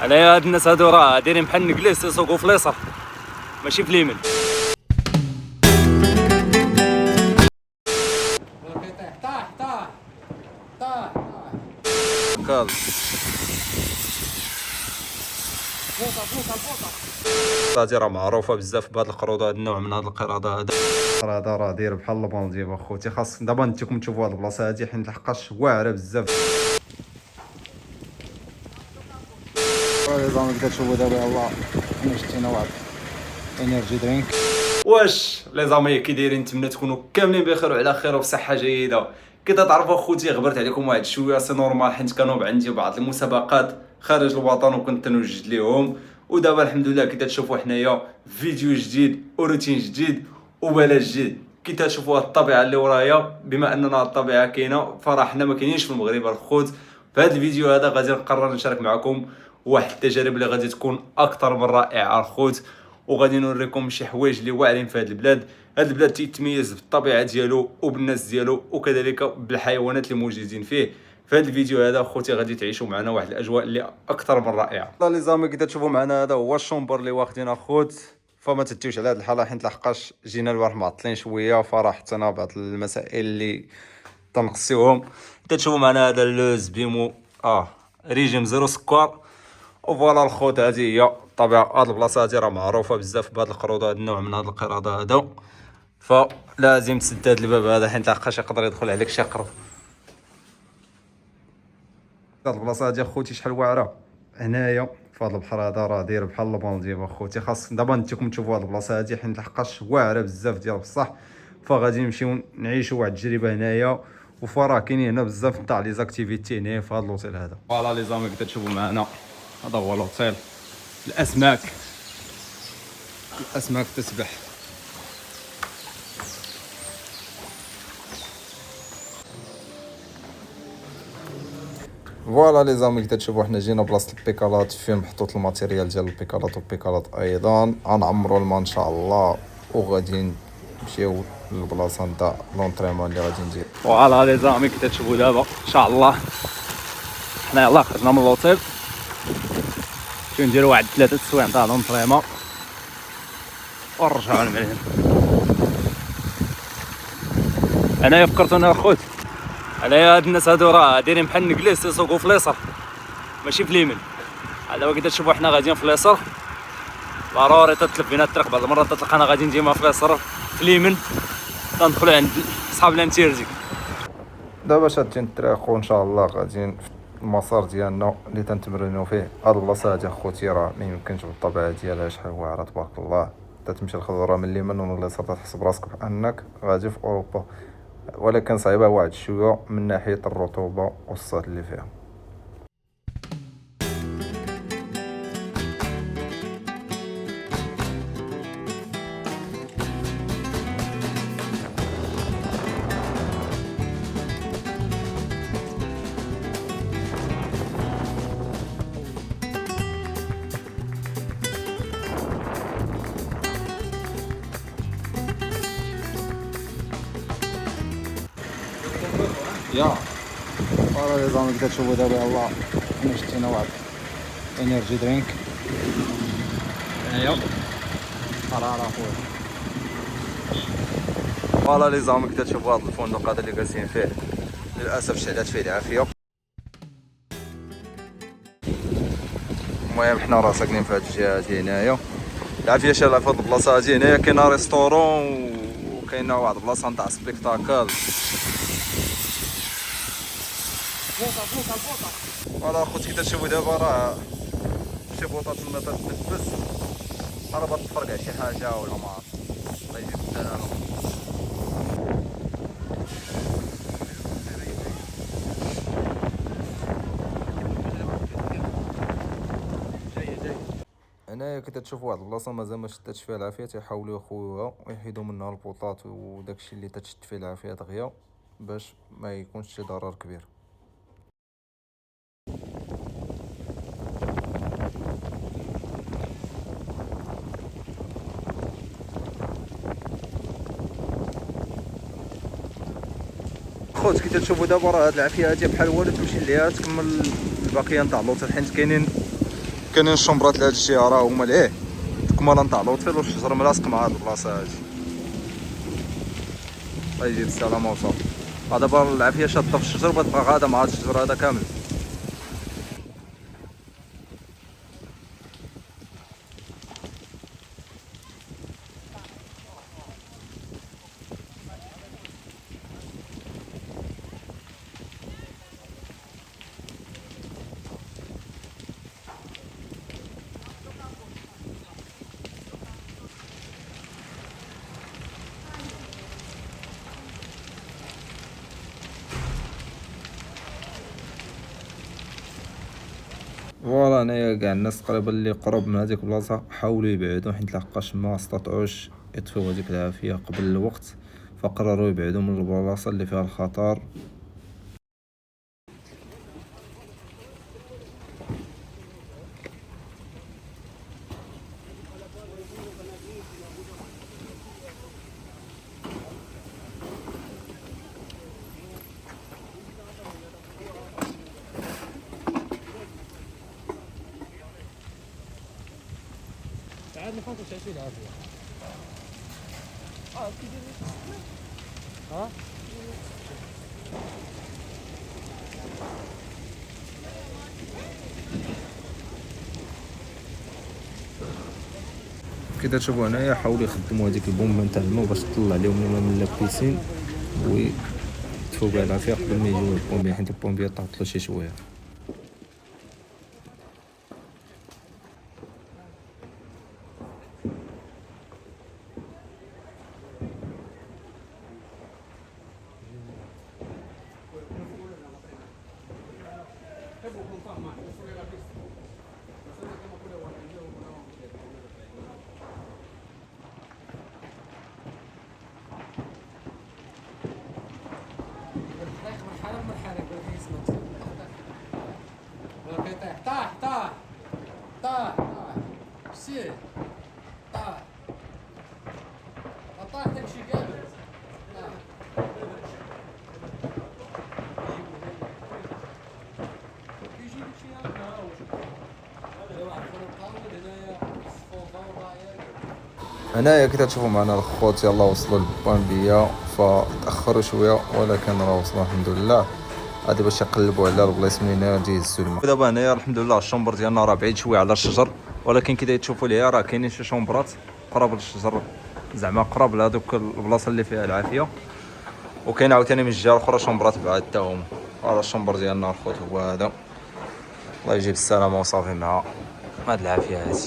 على هاد الناس هادو راه دايرين بحال النكليس يسوقوا في اليسار ماشي في اليمين. طاح طاح طاح كال فوطه راه معروفه بزاف بهاد القروض، هاد النوع من هاد القراده هذا راه داير بحال المالديف اخوتي. خاص دابا نتيكم تشوفوا هاد البلاصه هادي حيت لحقاش واعره بزاف. لي زعما كتشوفوا دابا يلاه حنا شتينا واحد انرجي درينك. واش لي زامي كي دايرين؟ نتمنى تكونوا كاملين بخير وعلى خير وبصحه جيده. كي تعرفوا اخوتي غبرت عليكم واحد شويه سي نورمال، حيت كانوا عندي بعض المسابقات خارج الوطن وكنت نوجد ليهم، ودابا الحمد لله كي تشوفوا حنايا فيديو جديد وروتين جديد وبلاش جديد. كي تشوفوا الطبيعه اللي ورايا، بما اننا الطبيعه كاينه فراه حنا ما كاينينش في المغرب الخوت. في هذا الفيديو هذا غادي نقرر نشارك معكم واحد التجارب اللي غادي تكون اكثر من رائعه الخوت، وغادي نوريكم شي حوايج اللي واعرين في هذه البلاد. هذه البلاد تيتميز بالطبيعه ديالو وبالناس ديالو وكذلك بالحيوانات اللي موجودين فيه. في هذا الفيديو هذا اخوتي غادي تعيشوا معنا واحد الاجواء اللي اكثر من رائعه. لي زامي كي تشوفوا معنا هذا هو الشومبر اللي واخدين اخوت، فما تتيوش على هذه الحاله حيت لحقاش جينا البارح معطلين شويه، فراه حطينا بعض المسائل اللي تنقصيوهم. تشوفوا معنا هذا اللوز بيمو ريجيم زيرو سكر. وفوالا الخوت هذه هي الطبيعه. هاد البلاصه هادي راه معروفه بزاف بهاد القروض، هاد النوع من هاد القراده هذا، فلازم تسد هاد الباب هذا حيت لحقاش يقدر يدخل عليك شي قرد. هاد البلاصه هادي اخوتي شحال واعره هنايا في هاد البحر هذا، راه داير بحال المالديف اخوتي. خاص دابا نتيكم تشوفوا هاد البلاصه هادي حيت لحقاش واعره بزاف ديال بصح، فغادي نمشيو نعيشوا واحد التجربه هنايا. وفراه كاينين هنا بزاف تاع لي زاكتيفيتي هنا في هاد لوطيل هذا. فوالا لي زامي كي تشوفوا معنا هذا هو لوطيل. الاسماك تسبح. فوالا لي زامي كي تشوفوا حنا جينا بلاصه البيكالات فين محطوط الماتيريال ديال البيكالات، والبيكالات ايضا غنعمروا الماء ان شاء الله، وغادي نمشيو للبلاصه نتاع لونطريمون اللي غادي ندير. فوالا لي زامي كي تشوفوا دابا ان شاء الله حنا يلاه خرجنا من لوطيل، نمشيو نديرو واحد 3 سوايع تاع لونطريمون ونرجعو للمدينة. انايا فكرت انا الخوت انايا هاد الناس هادو راه دايرين بحال النكليس يسوقوا في اليسار ماشي في اليمين. دابا كي تشوفوا حنا غاديين في اليسار، ضروري تتلف بينا الطريق بعض المرات تلقانا غاديين ديما في اليسار في اليمين تندخلوا عند صحاب الانتيرزي. دابا شادين الطريق وان شاء الله غاديين في المسار ديالنا اللي تنتمرنوا فيه. هاد البلاصه هادي اخوتي راه ما يمكنش بالطبيعه ديالها شحال واعره تبارك الله. تمشي الخضره من اليمين ومن اليسار تحس براسك بانك غادي في اوروبا، ولكن صعيبه واحد شويه من ناحيه الرطوبه والصهد اللي فيها. يا فوالا لي زعما كتشوفوا دابا يلاه حنا شتينا واحد انرجي درينك. ايوا قراره خويا. فوالا لي زامي كي تشوفوا هذا الفندق هذا اللي جالسين فيه للاسف شعلات فيه العافيه. المهم حنا راه ساكنين في هاد الجهه هادي هنايا. العافيه شاله في هاد البلاصه هادي هنايا كاينه ريستورون وكاينه واحد البلاصه نتاع سبيكتاكل. فوالا اخوتي كي تشوفوا دابا راه شي بوطه تما تتنفس، قربت تفرقع شي حاجه ولا ما عرفت. الله يجيب السلامه. هنايا كي تشوفوا واحد البلاصه مازال ما شداتش فيها العافيه تيحاولوا يخويوها ويحيدوا منها البوطات وداكشي اللي تشد فيه العافيه دغيا باش ما يكونش شي ضرر كبير. خوت كي تشوفوا دابا راه هاد العافيه هادي بحال والو تمشي ليها تكمل الباقيه نتاع اللوطيل، حيت كاينين كاينين الشومبرات لهاد الجهه راه هما ليه الكماله نتاع لوطفيل والشجر ملاصق مع هاد البلاصه هادي. الله يجيب السلامه وصافي. دابا العافيه شاده في الشجر بغات غاده مع هاد الشجر هذا كامل. فوالا انايا كاع الناس تقريبا اللي قرب من هذيك البلاصه حاولوا يبعدوا حيت لحقاش ما استطاعوش يطفيو هذيك العافيه قبل الوقت، فقرروا يبعدوا من البلاصه اللي فيها الخطر. عاد نفوتو تعيشي العافية. ها؟ كي تشوفوا هنايا حاولوا يخدموا هذيك البومبه نتاع الماء باش تطلع عليهم الماء من لابيسين ويطفوا بها العافيه قبل ما يجيو البومبيه، حيت البومبيه تعطلوا شي شويه. طاح طاح طاح طاح سير طاح طاح داكشي كامل طاح. كيجي داكشي هكا واحد القاود هنايا الصفوفه هنايا كي تشوفوا معنا الخوت يلا وصلوا للبومبيه، فتاخروا شويه ولكن راه وصلوا الحمد لله. غادي باش يقلبوا على البلايص منين غادي يهزوا الماء. دابا هنايا الحمد لله الشومبر ديالنا راه بعيد شويه على الشجر، ولكن كي تشوفوا ليها راه كاينين شي شومبرات قراب للشجر، زعما قراب لهذوك البلاصه اللي فيها العافيه، وكاين عاوتاني من الجهه الاخرى شومبرات بعاد حتى هما. راه الشومبر ديالنا الخوت هو هذا. الله يجيب السلامه وصافي مع هاد العافيه هذه.